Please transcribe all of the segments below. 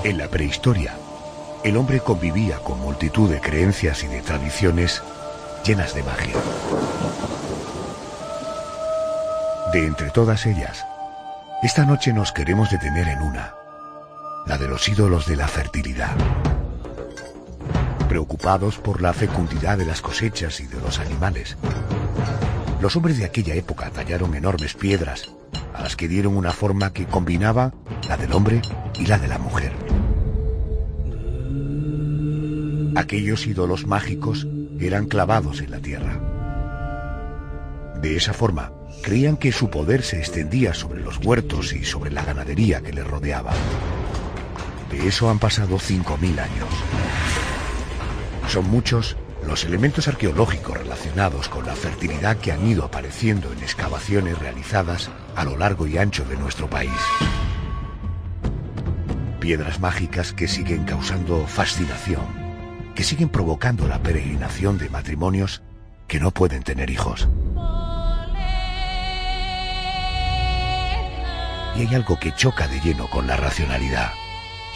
En la prehistoria, el hombre convivía con multitud de creencias y de tradiciones llenas de magia. De entre todas ellas, esta noche nos queremos detener en una, la de los ídolos de la fertilidad. Preocupados por la fecundidad de las cosechas y de los animales, los hombres de aquella época tallaron enormes piedras a las que dieron una forma que combinaba la del hombre y la de la mujer. Aquellos ídolos mágicos eran clavados en la tierra. De esa forma, creían que su poder se extendía sobre los huertos y sobre la ganadería que les rodeaba. De eso han pasado 5000 años. Son muchos los elementos arqueológicos relacionados con la fertilidad que han ido apareciendo en excavaciones realizadas a lo largo y ancho de nuestro país. Piedras mágicas que siguen causando fascinación, que siguen provocando la peregrinación de matrimonios que no pueden tener hijos. Y hay algo que choca de lleno con la racionalidad,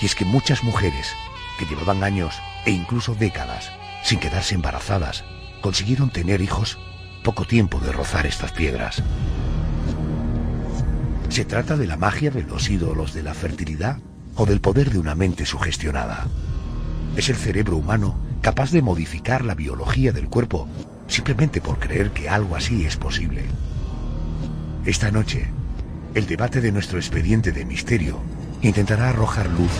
y es que muchas mujeres que llevaban años e incluso décadas sin quedarse embarazadas consiguieron tener hijos poco tiempo de rozar estas piedras. ¿Se trata de la magia de los ídolos de la fertilidad o del poder de una mente sugestionada? ¿Es el cerebro humano capaz de modificar la biología del cuerpo simplemente por creer que algo así es posible? Esta noche, el debate de nuestro expediente de misterio intentará arrojar luz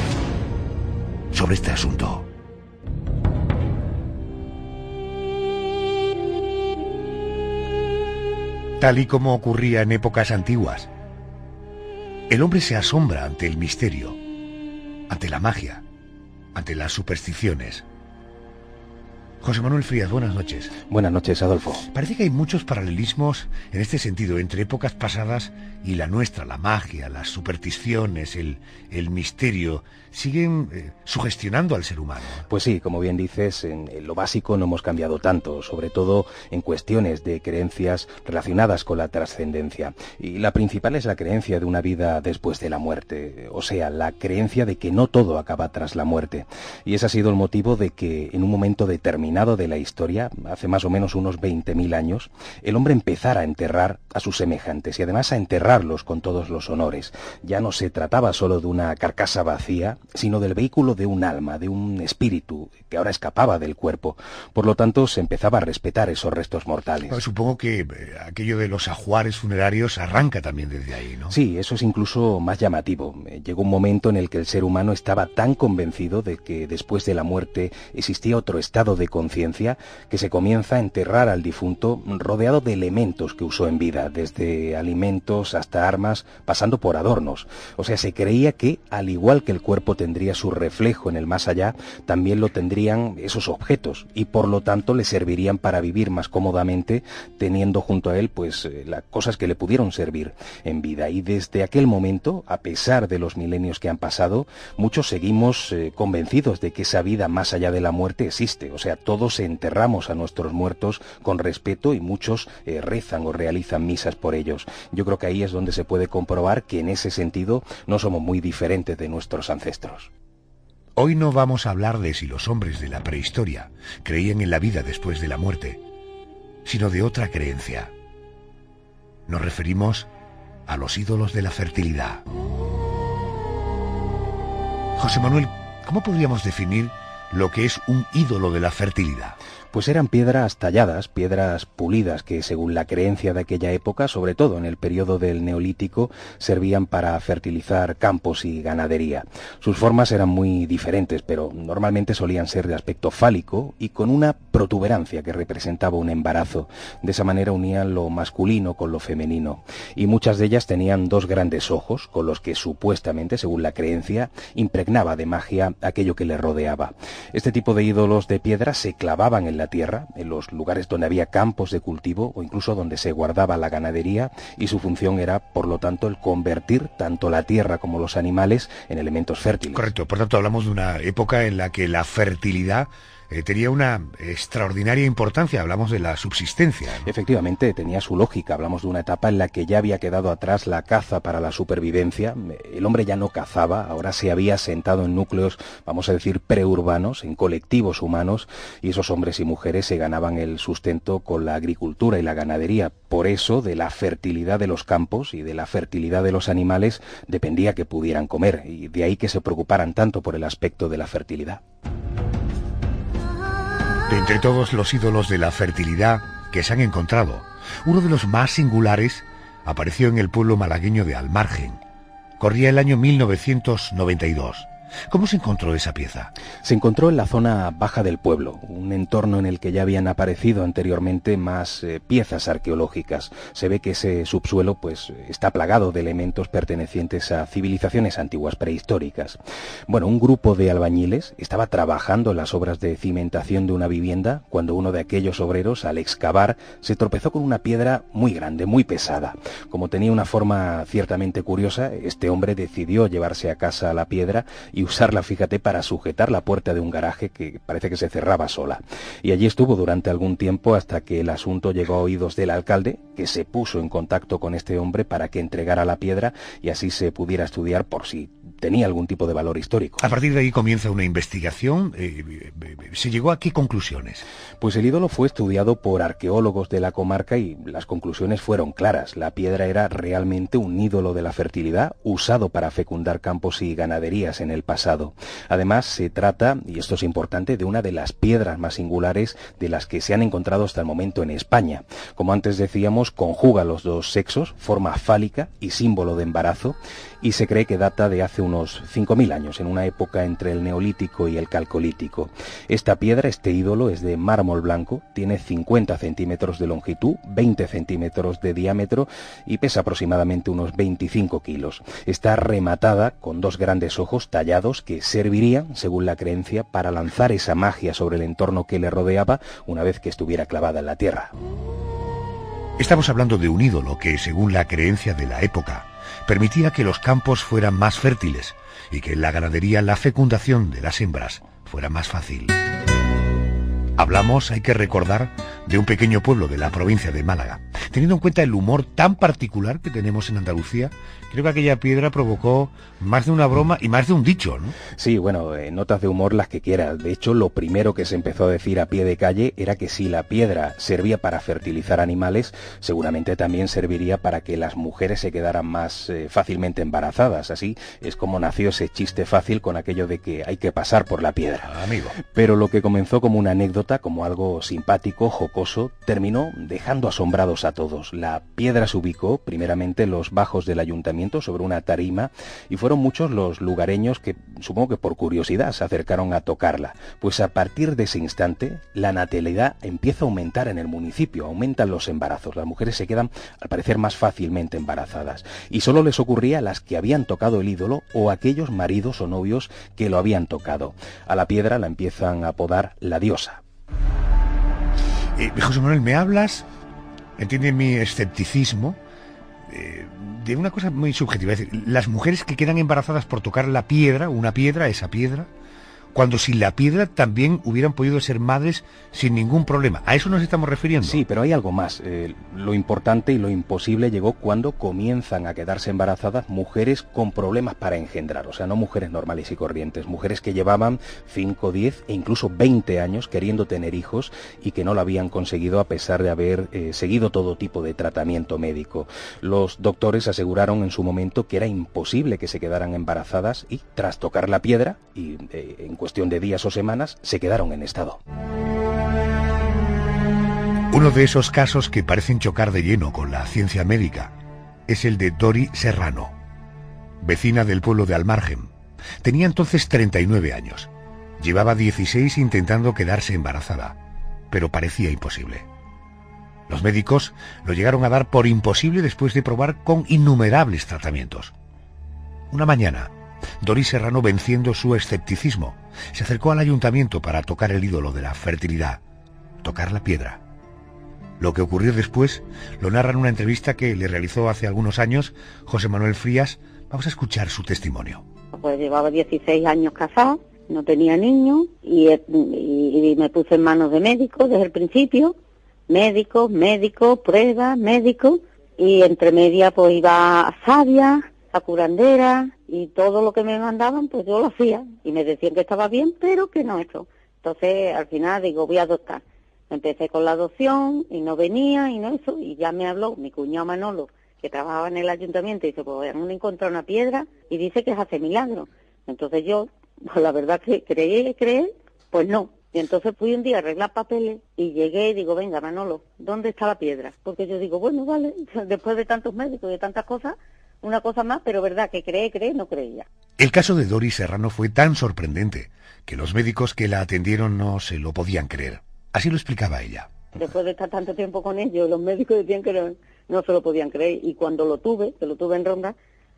sobre este asunto. Tal y como ocurría en épocas antiguas, el hombre se asombra ante el misterio, ante la magia, ante las supersticiones. José Manuel Frías, buenas noches. Buenas noches, Adolfo. Parece que hay muchos paralelismos en este sentido entre épocas pasadas y la nuestra. La magia, las supersticiones, el misterio, siguen sugestionando al ser humano. Pues sí, como bien dices, en lo básico no hemos cambiado tanto, sobre todo en cuestiones de creencias relacionadas con la trascendencia. Y la principal es la creencia de una vida después de la muerte, o sea, la creencia de que no todo acaba tras la muerte. Y ese ha sido el motivo de que en un momento determinado de la historia, hace más o menos unos 20.000 años, el hombre empezara a enterrar a sus semejantes y además a enterrarlos con todos los honores. Ya no se trataba solo de una carcasa vacía, sino del vehículo de un alma, de un espíritu que ahora escapaba del cuerpo. Por lo tanto, se empezaba a respetar esos restos mortales. Pues supongo que aquello de los ajuares funerarios arranca también desde ahí, ¿no? Sí, eso es incluso más llamativo. Llegó un momento en el que el ser humano estaba tan convencido de que después de la muerte existía otro estado de conciencia que se comienza a enterrar al difunto rodeado de elementos que usó en vida, desde alimentos hasta armas, pasando por adornos. O sea, se creía que, al igual que el cuerpo tendría su reflejo en el más allá, también lo tendrían esos objetos y por lo tanto le servirían para vivir más cómodamente, teniendo junto a él pues las cosas que le pudieron servir en vida. Y desde aquel momento, a pesar de los milenios que han pasado, muchos seguimos convencidos de que esa vida más allá de la muerte existe. O sea, todos enterramos a nuestros muertos con respeto y muchos rezan o realizan misas por ellos. Yo creo que ahí es donde se puede comprobar que en ese sentido no somos muy diferentes de nuestros ancestros. Hoy no vamos a hablar de si los hombres de la prehistoria creían en la vida después de la muerte, sino de otra creencia. Nos referimos a los ídolos de la fertilidad. José Manuel, ¿cómo podríamos definir lo que es un ídolo de la fertilidad? Pues eran piedras talladas, piedras pulidas, que según la creencia de aquella época, sobre todo en el periodo del Neolítico, servían para fertilizar campos y ganadería. Sus formas eran muy diferentes, pero normalmente solían ser de aspecto fálico y con una protuberancia que representaba un embarazo. De esa manera unían lo masculino con lo femenino. Y muchas de ellas tenían dos grandes ojos, con los que supuestamente, según la creencia, impregnaba de magia aquello que le rodeaba. Este tipo de ídolos de piedra se clavaban en la tierra, en los lugares donde había campos de cultivo o incluso donde se guardaba la ganadería, y su función era, por lo tanto, el convertir tanto la tierra como los animales en elementos fértiles. Correcto, por tanto hablamos de una época en la que la fertilidad tenía una extraordinaria importancia, hablamos de la subsistencia, ¿no? Efectivamente, tenía su lógica. Hablamos de una etapa en la que ya había quedado atrás la caza para la supervivencia. El hombre ya no cazaba, ahora se había asentado en núcleos, vamos a decir, preurbanos, en colectivos humanos, y esos hombres y mujeres se ganaban el sustento con la agricultura y la ganadería. Por eso, de la fertilidad de los campos y de la fertilidad de los animales dependía que pudieran comer, y de ahí que se preocuparan tanto por el aspecto de la fertilidad. De entre todos los ídolos de la fertilidad que se han encontrado, uno de los más singulares apareció en el pueblo malagueño de Almargen. Corría el año 1992. ¿Cómo se encontró esa pieza? Se encontró en la zona baja del pueblo, un entorno en el que ya habían aparecido anteriormente más piezas arqueológicas. Se ve que ese subsuelo pues está plagado de elementos pertenecientes a civilizaciones antiguas prehistóricas. Bueno, un grupo de albañiles estaba trabajando en las obras de cimentación de una vivienda cuando uno de aquellos obreros, al excavar, se tropezó con una piedra muy grande, muy pesada. Como tenía una forma ciertamente curiosa, este hombre decidió llevarse a casa la piedra y usarla, fíjate, para sujetar la puerta de un garaje que parece que se cerraba sola. Y allí estuvo durante algún tiempo hasta que el asunto llegó a oídos del alcalde, que se puso en contacto con este hombre para que entregara la piedra y así se pudiera estudiar por si tenía algún tipo de valor histórico. A partir de ahí comienza una investigación. ¿Se llegó a qué conclusiones? Pues el ídolo fue estudiado por arqueólogos de la comarca y las conclusiones fueron claras. La piedra era realmente un ídolo de la fertilidad usado para fecundar campos y ganaderías en el pasado. Además, se trata, y esto es importante, de una de las piedras más singulares de las que se han encontrado hasta el momento en España. Como antes decíamos, conjuga los dos sexos, forma fálica y símbolo de embarazo, y se cree que data de hace unos 5.000 años, en una época entre el Neolítico y el Calcolítico. Esta piedra, este ídolo, es de mármol blanco, tiene 50 centímetros de longitud, 20 centímetros de diámetro y pesa aproximadamente unos 25 kilos. Está rematada con dos grandes ojos tallados que servirían, según la creencia, para lanzar esa magia sobre el entorno que le rodeaba una vez que estuviera clavada en la tierra. Estamos hablando de un ídolo que, según la creencia de la época, permitía que los campos fueran más fértiles y que en la ganadería la fecundación de las hembras fuera más fácil. Hablamos, hay que recordar, de un pequeño pueblo de la provincia de Málaga. Teniendo en cuenta el humor tan particular que tenemos en Andalucía, creo que aquella piedra provocó más de una broma y más de un dicho, ¿no? Sí, bueno, notas de humor las que quieras. De hecho, lo primero que se empezó a decir a pie de calle era que si la piedra servía para fertilizar animales, seguramente también serviría para que las mujeres se quedaran más fácilmente embarazadas. Así es como nació ese chiste fácil con aquello de que hay que pasar por la piedra. Amigo. Pero lo que comenzó como una anécdota, como algo simpático, jocoso, terminó dejando asombrados a todos. La piedra se ubicó primeramente en los bajos del ayuntamiento sobre una tarima y fueron muchos los lugareños que, supongo que por curiosidad, se acercaron a tocarla. Pues a partir de ese instante la natalidad empieza a aumentar en el municipio, aumentan los embarazos, las mujeres se quedan al parecer más fácilmente embarazadas y solo les ocurría a las que habían tocado el ídolo o a aquellos maridos o novios que lo habían tocado. A la piedra la empiezan a apodar la diosa. José Manuel, me hablas, entiende mi escepticismo, de una cosa muy subjetiva, es decir, las mujeres que quedan embarazadas por tocar la piedra, una piedra, esa piedra, cuando sin la piedra también hubieran podido ser madres sin ningún problema. ¿A eso nos estamos refiriendo? Sí, pero hay algo más. Lo importante y lo imposible llegó cuando comienzan a quedarse embarazadas mujeres con problemas para engendrar. O sea, no mujeres normales y corrientes, mujeres que llevaban 5, 10 e incluso 20 años queriendo tener hijos y que no lo habían conseguido a pesar de haber seguido todo tipo de tratamiento médico. Los doctores aseguraron en su momento que era imposible que se quedaran embarazadas y tras tocar la piedra y en cuestión de días o semanas, se quedaron en estado. Uno de esos casos que parecen chocar de lleno con la ciencia médica es el de Dori Serrano, vecina del pueblo de Almargen. Tenía entonces 39 años. Llevaba 16 intentando quedarse embarazada, pero parecía imposible. Los médicos lo llegaron a dar por imposible después de probar con innumerables tratamientos. Una mañana, Dori Serrano, venciendo su escepticismo, se acercó al ayuntamiento para tocar el ídolo de la fertilidad, tocar la piedra. Lo que ocurrió después lo narra en una entrevista que le realizó hace algunos años José Manuel Frías. Vamos a escuchar su testimonio. Pues llevaba 16 años casado, no tenía niños y me puse en manos de médicos desde el principio, médicos, pruebas, médicos, y entre medias pues iba a Savia, a curandera, y todo lo que me mandaban pues yo lo hacía, y me decían que estaba bien, pero que no eso. Entonces al final digo, voy a adoptar. Empecé con la adopción y no venía y no eso, y ya me habló mi cuñado Manolo, que trabajaba en el ayuntamiento, y dice, pues han encontrado una piedra y dice que hace milagros. Entonces yo, pues la verdad que creí, pues no. Y entonces fui un día a arreglar papeles y llegué y digo, venga Manolo, ¿dónde está la piedra? Porque yo digo, bueno, vale, después de tantos médicos y de tantas cosas, una cosa más, pero verdad que cree, no creía. El caso de Doris Serrano fue tan sorprendente que los médicos que la atendieron no se lo podían creer. Así lo explicaba ella. Después de estar tanto tiempo con ellos, los médicos decían que no se lo podían creer. Y cuando lo tuve en Ronda,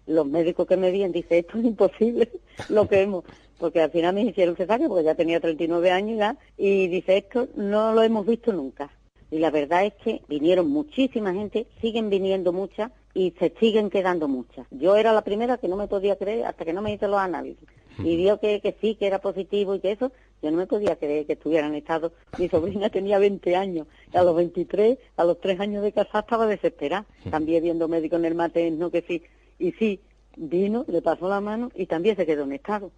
los médicos que me veían dicen, esto es imposible lo que hemos... Porque al final me hicieron cesárea, porque ya tenía 39 años ya, y dice, esto no lo hemos visto nunca. Y la verdad es que vinieron muchísima gente, siguen viniendo muchas, y se siguen quedando muchas. Yo era la primera que no me podía creer hasta que no me hice los análisis. Y vio que sí, que era positivo y que eso, yo no me podía creer que estuvieran en estado. Mi sobrina tenía 20 años, y a los 23, a los 3 años de casada estaba desesperada. También viendo médico en el materno que sí, y sí, vino, le pasó la mano y también se quedó en estado.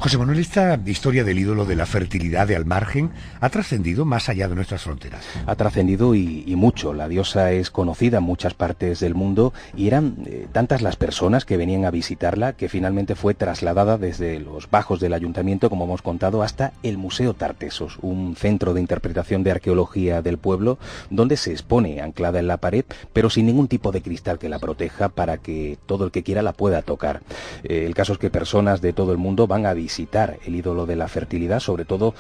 José Manuel, esta historia del ídolo de la fertilidad de Almargen ha trascendido más allá de nuestras fronteras. Ha trascendido y mucho. La diosa es conocida en muchas partes del mundo y eran tantas las personas que venían a visitarla que finalmente fue trasladada desde los bajos del ayuntamiento, como hemos contado, hasta el Museo Tartesos, un centro de interpretación de arqueología del pueblo, donde se expone anclada en la pared, pero sin ningún tipo de cristal que la proteja para que todo el que quiera la pueda tocar. El caso es que personas de todo el mundo van a visitar el ídolo de la fertilidad, sobre todo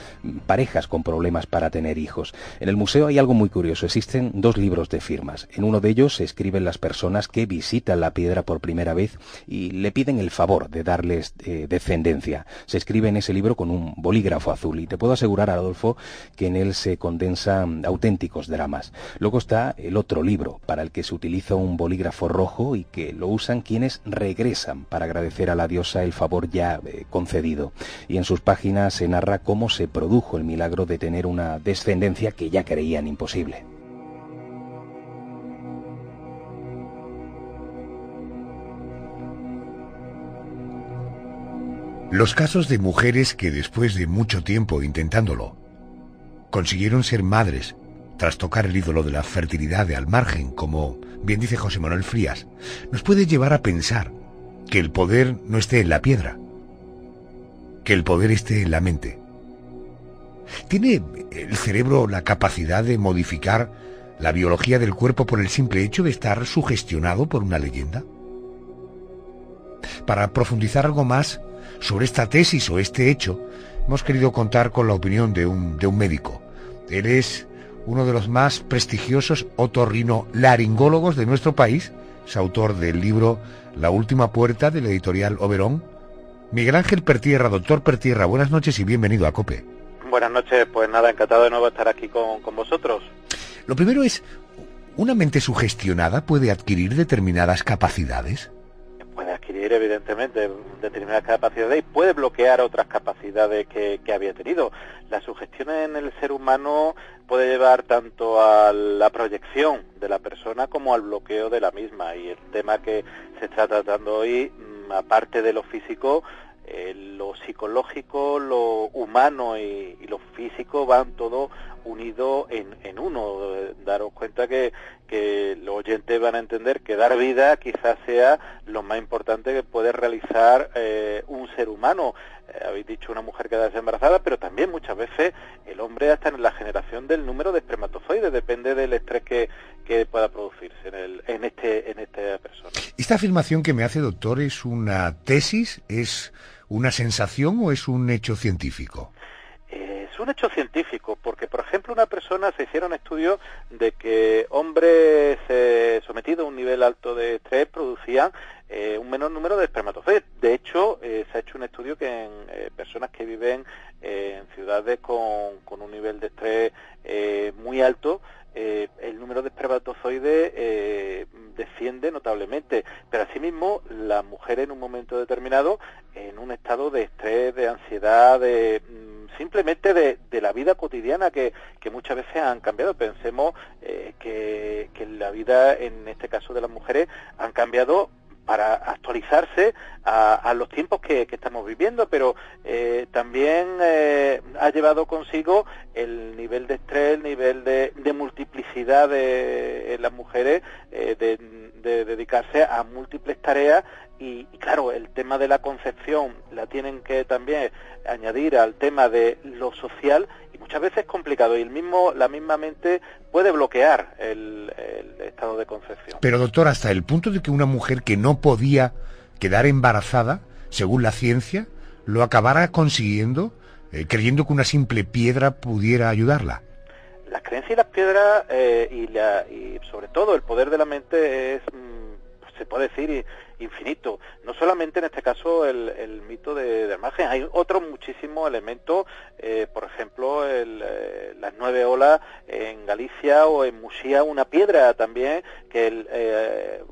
parejas con problemas para tener hijos. En el museo hay algo muy curioso. Existen 2 libros de firmas. En uno de ellos se escriben las personas que visitan la piedra por primera vez y le piden el favor de darles descendencia. Se escribe en ese libro con un bolígrafo azul y te puedo asegurar, Adolfo, que en él se condensan auténticos dramas. Luego está el otro libro, para el que se utiliza un bolígrafo rojo y que lo usan quienes regresan para agradecer a la diosa el favor ya concedido. Y en sus páginas se narra cómo se produjo el milagro de tener una descendencia que ya creían imposible. Los casos de mujeres que después de mucho tiempo intentándolo consiguieron ser madres tras tocar el ídolo de la fertilidad de Almargen, como bien dice José Manuel Frías, nos puede llevar a pensar que el poder no esté en la piedra, que el poder esté en la mente. ¿Tiene el cerebro la capacidad de modificar la biología del cuerpo por el simple hecho de estar sugestionado por una leyenda? Para profundizar algo más sobre esta tesis o este hecho, hemos querido contar con la opinión de un médico. Él es uno de los más prestigiosos otorrinolaringólogos de nuestro país, es autor del libro La última puerta, de la editorial Oberón. Miguel Ángel Pertierra. Doctor Pertierra, buenas noches y bienvenido a COPE. Buenas noches, pues nada, encantado de nuevo estar aquí con vosotros. Lo primero es, ¿una mente sugestionada puede adquirir determinadas capacidades? Puede adquirir, evidentemente, determinadas capacidades y puede bloquear otras capacidades que había tenido. La sugestión en el ser humano puede llevar tanto a la proyección de la persona como al bloqueo de la misma. Y el tema que se está tratando hoy, aparte de lo físico, lo psicológico, lo humano y lo físico van todo unido en uno. Daros cuenta que los oyentes van a entender que dar vida quizás sea lo más importante que puede realizar un ser humano. Habéis dicho una mujer quedarse embarazada, pero también muchas veces el hombre hasta en la generación del número de espermatozoides, depende del estrés que pueda producirse en esta persona. ¿Esta afirmación que me hace, doctor, es una tesis, es una sensación o es un hecho científico? Es un hecho científico, porque por ejemplo se hicieron estudios de que hombres sometidos a un nivel alto de estrés producían un menor número de espermatozoides. De hecho, se ha hecho un estudio que en personas que viven en ciudades con un nivel de estrés muy alto, el número de espermatozoides desciende disminuye notablemente, pero asimismo la mujer en un momento determinado, en un estado de estrés, de ansiedad, simplemente de la vida cotidiana que muchas veces han cambiado. Pensemos que la vida, en este caso de las mujeres, han cambiado para actualizarse a los tiempos que estamos viviendo, pero también ha llevado consigo el nivel de estrés, el nivel de multiplicidad en las mujeres, de dedicarse a múltiples tareas, y claro, el tema de la concepción la tienen que también añadir al tema de lo social, y muchas veces es complicado, y la misma mente puede bloquear el estado de concepción. Pero doctor, hasta el punto de que una mujer que no podía quedar embarazada, según la ciencia, lo acabara consiguiendo, creyendo que una simple piedra pudiera ayudarla. Las creencias y las piedras, y sobre todo el poder de la mente es, se puede decir, infinito. No solamente en este caso el mito de Armagen, hay otros muchísimos elementos, por ejemplo las 9 olas en Galicia, o en Muxía una piedra también, que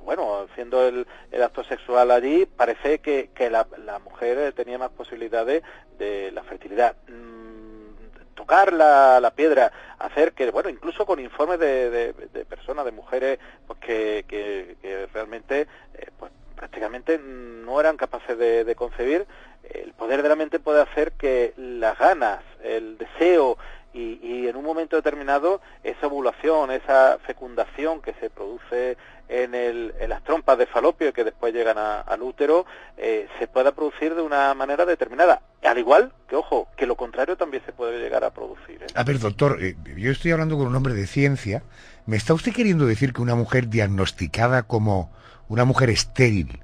haciendo el acto sexual allí, parece que la mujer tenía más posibilidades de la fertilidad. Tocar la piedra, hacer que, incluso con informes de personas, de mujeres, pues que realmente prácticamente no eran capaces de concebir. El poder de la mente puede hacer que las ganas, el deseo y en un momento determinado esa ovulación, esa fecundación que se produce en las trompas de falopio, que después llegan al útero, se pueda producir de una manera determinada. Al igual que, ojo, que lo contrario también se puede llegar a producir. A ver, doctor, yo estoy hablando con un hombre de ciencia. ¿Me está usted queriendo decir que una mujer diagnosticada como una mujer estéril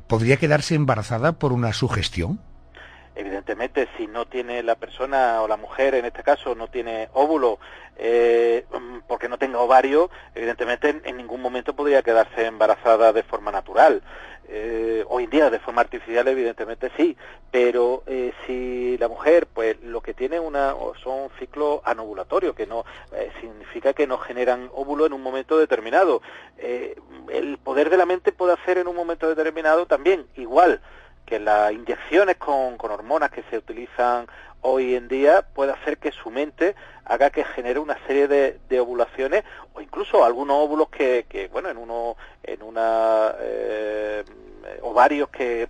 podría quedarse embarazada por una sugestión? Evidentemente, si no tiene la persona, o la mujer en este caso, no tiene óvulo, porque no tenga ovario, evidentemente en ningún momento podría quedarse embarazada de forma natural. Hoy en día de forma artificial evidentemente sí, pero si la mujer pues lo que tiene son ciclos anovulatorios, que no significa que no generan óvulo en un momento determinado. El poder de la mente puede hacer en un momento determinado también, igual que las inyecciones con hormonas que se utilizan hoy en día, puede hacer que su mente haga que genere una serie de ovulaciones, o incluso algunos óvulos que en ovarios que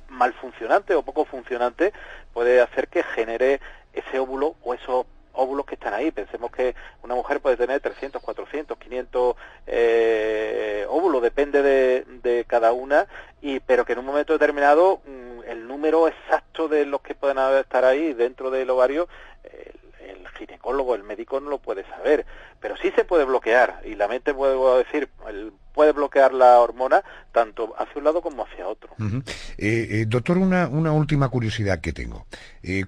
mal funcionantes o poco funcionantes, puede hacer que genere ese óvulo o esos óvulos que están ahí. Pensemos que una mujer puede tener 300, 400, 500 óvulos, depende de cada una, pero que en un momento determinado el número exacto de los que pueden estar ahí dentro del ovario, el ginecólogo, el médico no lo puede saber, pero sí se puede bloquear, y la mente puede bloquear la hormona tanto hacia un lado como hacia otro. Uh-huh. Doctor, una última curiosidad que tengo.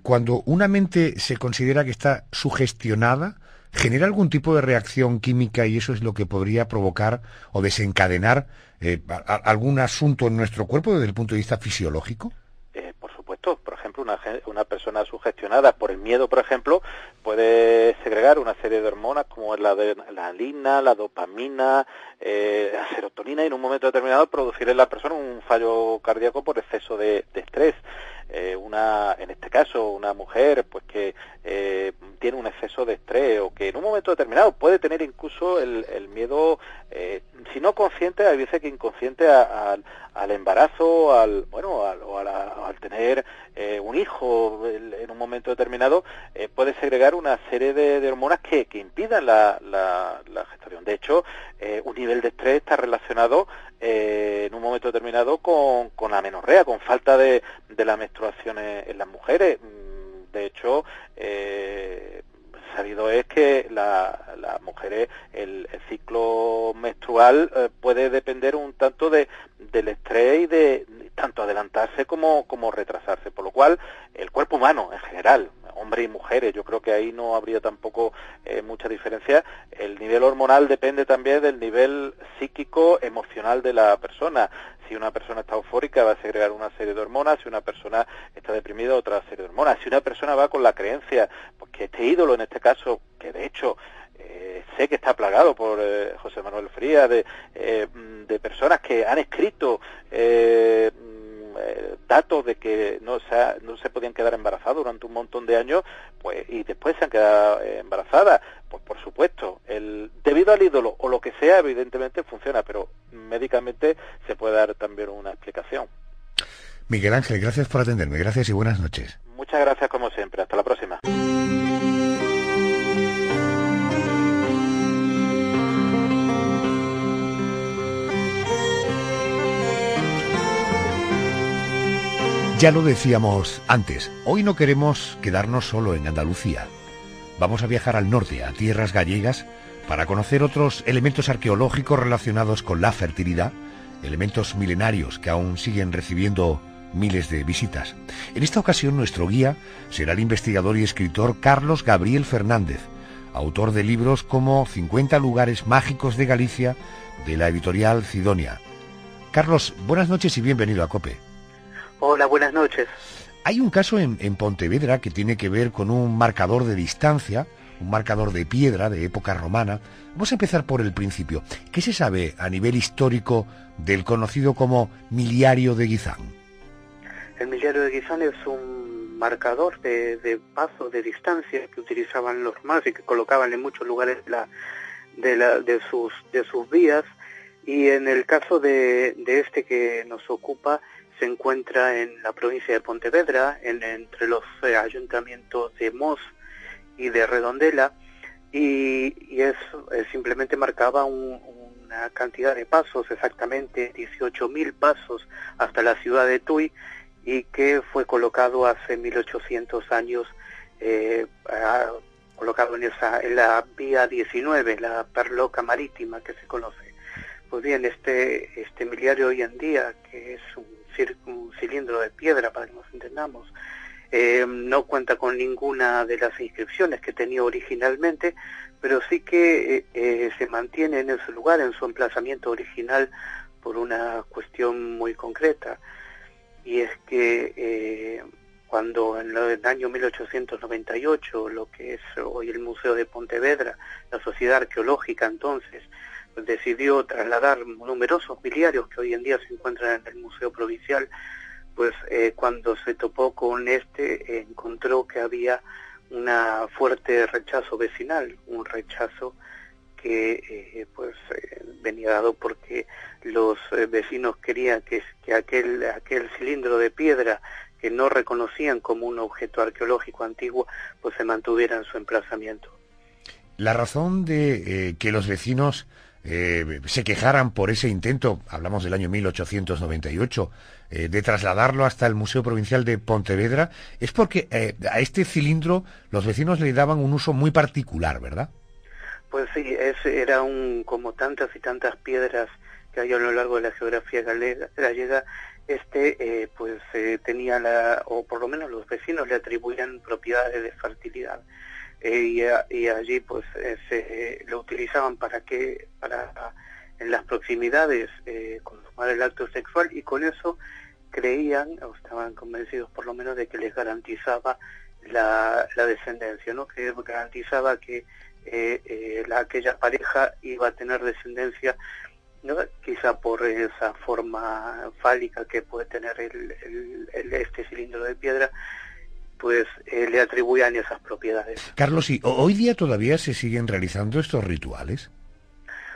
Cuando una mente se considera que está sugestionada, ¿genera algún tipo de reacción química, y eso es lo que podría provocar o desencadenar algún asunto en nuestro cuerpo desde el punto de vista fisiológico? Por supuesto. Por ejemplo, una persona sugestionada por el miedo, por ejemplo, puede segregar una serie de hormonas como la adrenalina, la dopamina, la serotonina, y en un momento determinado producir en la persona un fallo cardíaco por exceso de estrés. En este caso, una mujer pues que tiene un exceso de estrés, o que en un momento determinado puede tener incluso el miedo, si no consciente, hay veces que inconsciente, al embarazo, al tener un hijo en un momento determinado, puede segregar una serie de hormonas que impidan la gestación. De hecho, un nivel de estrés está relacionado en un momento determinado con amenorrea, con falta de la menstruación en las mujeres. De hecho, sabido es que las mujeres, el ciclo menstrual puede depender un tanto del estrés, y de tanto adelantarse como retrasarse, por lo cual el cuerpo humano en general, hombres y mujeres, yo creo que ahí no habría tampoco mucha diferencia. El nivel hormonal depende también del nivel psíquico, emocional de la persona. Si una persona está eufórica, va a segregar una serie de hormonas; si una persona está deprimida, otra serie de hormonas. Si una persona va con la creencia, pues que este ídolo, en este caso, que de hecho sé que está plagado por José Manuel Frías de personas que han escrito datos de que no se podían quedar embarazadas durante un montón de años, pues, y después se han quedado embarazadas. Pues por supuesto, debido al ídolo o lo que sea, evidentemente funciona, pero médicamente se puede dar también una explicación. Miguel Ángel, gracias por atenderme, gracias y buenas noches. Muchas gracias como siempre, hasta la próxima. Ya lo decíamos antes, hoy no queremos quedarnos solo en Andalucía. Vamos a viajar al norte, a tierras gallegas, para conocer otros elementos arqueológicos relacionados con la fertilidad, elementos milenarios que aún siguen recibiendo miles de visitas. En esta ocasión nuestro guía será el investigador y escritor Carlos Gabriel Fernández, autor de libros como 50 lugares mágicos de Galicia, de la editorial Cidonia. Carlos, buenas noches y bienvenido a COPE. Hola, buenas noches. Hay un caso en Pontevedra que tiene que ver con un marcador de distancia, un marcador de piedra de época romana. Vamos a empezar por el principio. ¿Qué se sabe a nivel histórico del conocido como miliario de Guizán? El miliario de Guizán es un marcador de paso, de distancia que utilizaban los romanos y que colocaban en muchos lugares de sus vías. Y en el caso de este que nos ocupa, se encuentra en la provincia de Pontevedra, entre los ayuntamientos de Mos y de Redondela, y simplemente marcaba una cantidad de pasos, exactamente 18.000 pasos hasta la ciudad de Tui, y que fue colocado hace 1800 años, colocado en la vía 19, la perloca marítima que se conoce. Pues bien, este miliario hoy en día, que es un cilindro de piedra, para que nos entendamos, no cuenta con ninguna de las inscripciones que tenía originalmente, pero sí que se mantiene en ese lugar, en su emplazamiento original, por una cuestión muy concreta, y es que cuando en el año 1898, lo que es hoy el Museo de Pontevedra, la Sociedad Arqueológica entonces, decidió trasladar numerosos miliarios que hoy en día se encuentran en el Museo Provincial, pues cuando se topó con encontró que había un fuerte rechazo vecinal, un rechazo que venía dado porque los vecinos querían que aquel cilindro de piedra que no reconocían como un objeto arqueológico antiguo, pues se mantuviera en su emplazamiento. La razón de que los vecinos se quejaran por ese intento, hablamos del año 1898, de trasladarlo hasta el Museo Provincial de Pontevedra, es porque a este cilindro los vecinos le daban un uso muy particular, ¿verdad? Pues sí, era como tantas y tantas piedras que hay a lo largo de la geografía gallega, tenía o por lo menos los vecinos le atribuían propiedades de fertilidad. Y allí pues lo utilizaban para en las proximidades consumar el acto sexual, y con eso creían, o estaban convencidos por lo menos, de que les garantizaba la descendencia, ¿no? Que garantizaba que aquella pareja iba a tener descendencia, ¿no? Quizá por esa forma fálica que puede tener este cilindro de piedra, pues le atribuían esas propiedades. Carlos, ¿y hoy día todavía se siguen realizando estos rituales?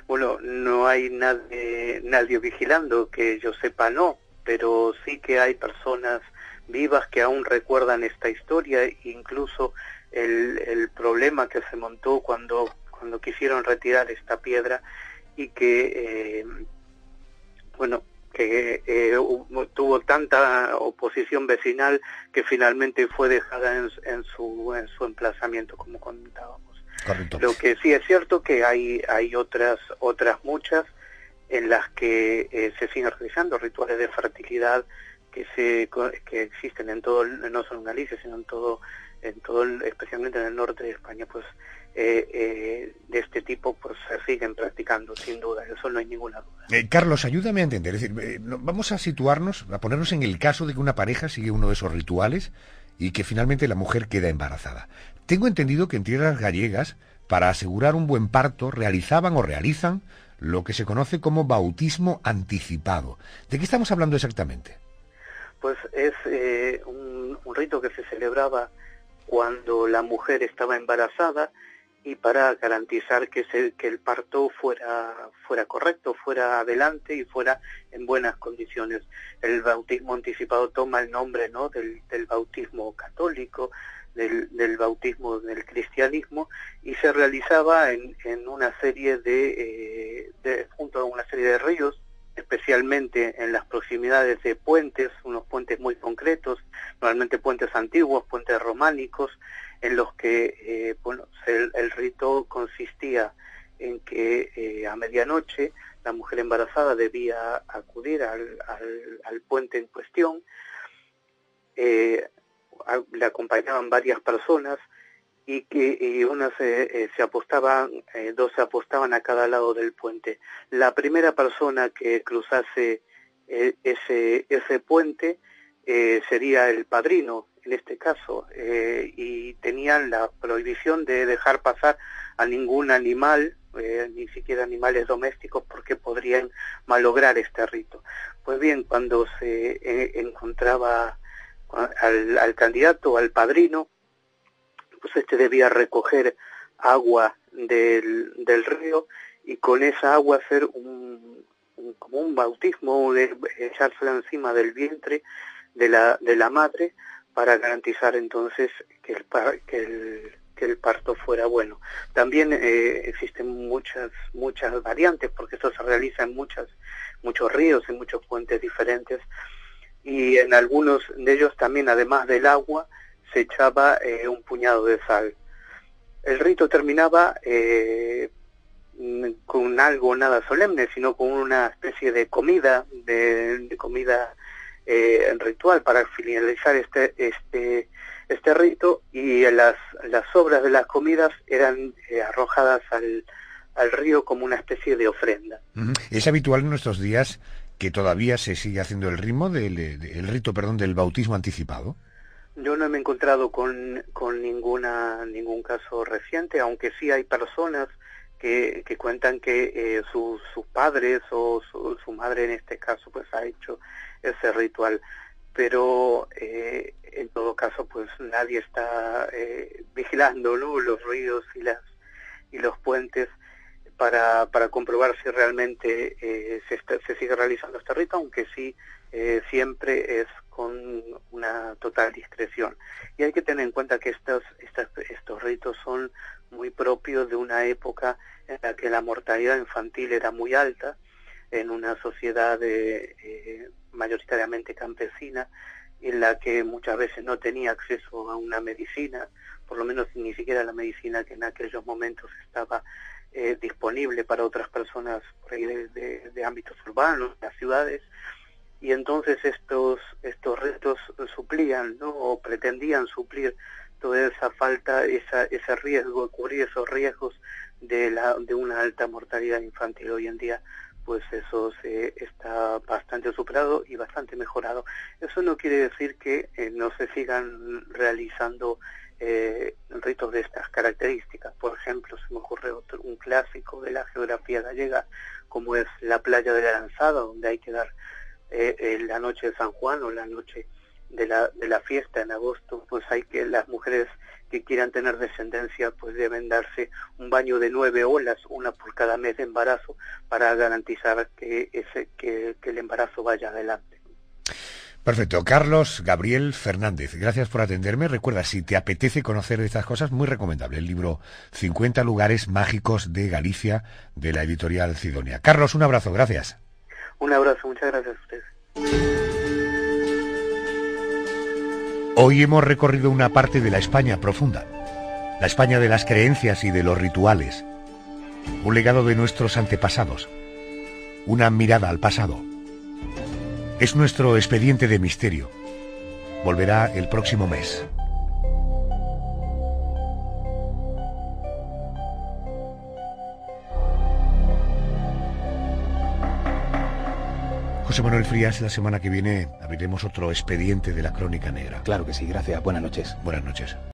Bueno, no hay nadie vigilando, que yo sepa no, pero sí que hay personas vivas que aún recuerdan esta historia, e incluso el problema que se montó cuando quisieron retirar esta piedra, y que tuvo tanta oposición vecinal que finalmente fue dejada en su emplazamiento, como comentábamos. Correcto. Lo que sí es cierto que hay otras muchas en las que se siguen realizando rituales de fertilidad que existen en todo, no solo en Galicia, sino en todo, especialmente en el norte de España, pues de este tipo pues se siguen practicando, sin duda, eso no hay ninguna duda. Carlos, ayúdame a entender, es decir, vamos a situarnos, a ponernos en el caso de que una pareja sigue uno de esos rituales y que finalmente la mujer queda embarazada. Tengo entendido que en tierras gallegas para asegurar un buen parto, realizaban o realizan lo que se conoce como bautismo anticipado. ¿De qué estamos hablando exactamente? Pues es un rito que se celebraba cuando la mujer estaba embarazada, y para garantizar que el parto fuera correcto, fuera adelante y fuera en buenas condiciones. El bautismo anticipado toma el nombre, ¿no?, del bautismo católico, del bautismo del cristianismo, y se realizaba en una serie junto a una serie de ríos, especialmente en las proximidades de puentes, unos puentes muy concretos, normalmente puentes antiguos, puentes románicos, en los que el rito consistía en que a medianoche la mujer embarazada debía acudir al puente en cuestión. Le acompañaban varias personas y unas se apostaban, dos se apostaban a cada lado del puente. La primera persona que cruzase ese puente sería el padrino, en este caso, y tenían la prohibición de dejar pasar a ningún animal, ni siquiera animales domésticos, porque podrían malograr este rito. Pues bien, cuando se encontraba al candidato, al padrino, pues este debía recoger agua del río, y con esa agua hacer como un bautismo, echársela encima del vientre de la madre, para garantizar entonces que el parto fuera bueno. También existen muchas variantes, porque esto se realiza en muchos ríos, en muchos puentes diferentes, y en algunos de ellos también, además del agua, se echaba un puñado de sal. El rito terminaba con algo nada solemne, sino con una especie de comida, ritual para finalizar este rito, y las sobras de las comidas eran arrojadas al río como una especie de ofrenda. ¿Es habitual en nuestros días que todavía se sigue haciendo el rito del bautismo anticipado? Yo no me he encontrado con ningún caso reciente, aunque sí hay personas que cuentan que sus padres o su madre en este caso pues ha hecho ese ritual, pero en todo caso pues nadie está vigilando, ¿no?, los ríos y los puentes para comprobar si realmente se sigue realizando este rito, aunque sí siempre es con una total discreción. Y hay que tener en cuenta que estos ritos son muy propios de una época en la que la mortalidad infantil era muy alta, en una sociedad mayoritariamente campesina, en la que muchas veces no tenía acceso a una medicina, por lo menos ni siquiera la medicina que en aquellos momentos estaba disponible para otras personas por ahí de ámbitos urbanos, de las ciudades, y entonces estos ritos suplían, ¿no?, o pretendían suplir toda esa falta, ese riesgo, cubrir esos riesgos de una alta mortalidad infantil. Hoy en día pues eso está bastante superado y bastante mejorado. Eso no quiere decir que no se sigan realizando ritos de estas características. Por ejemplo, se me ocurre un clásico de la geografía gallega, como es la playa de la Lanzada, donde hay que dar la noche de San Juan o la noche de la fiesta en agosto, pues hay que las mujeres que quieran tener descendencia pues deben darse un baño de 9 olas, una por cada mes de embarazo, para garantizar que el embarazo vaya adelante. Perfecto. Carlos Gabriel Fernández, gracias por atenderme. Recuerda, si te apetece conocer estas cosas, muy recomendable el libro 50 lugares mágicos de Galicia, de la editorial Cidonia. Carlos, un abrazo, gracias. Un abrazo, muchas gracias a ustedes. Hoy hemos recorrido una parte de la España profunda, la España de las creencias y de los rituales, un legado de nuestros antepasados, una mirada al pasado. Es nuestro expediente de misterio. Volverá el próximo mes. José Manuel Frías, la semana que viene abriremos otro expediente de la Crónica Negra. Claro que sí, gracias. Buenas noches. Buenas noches.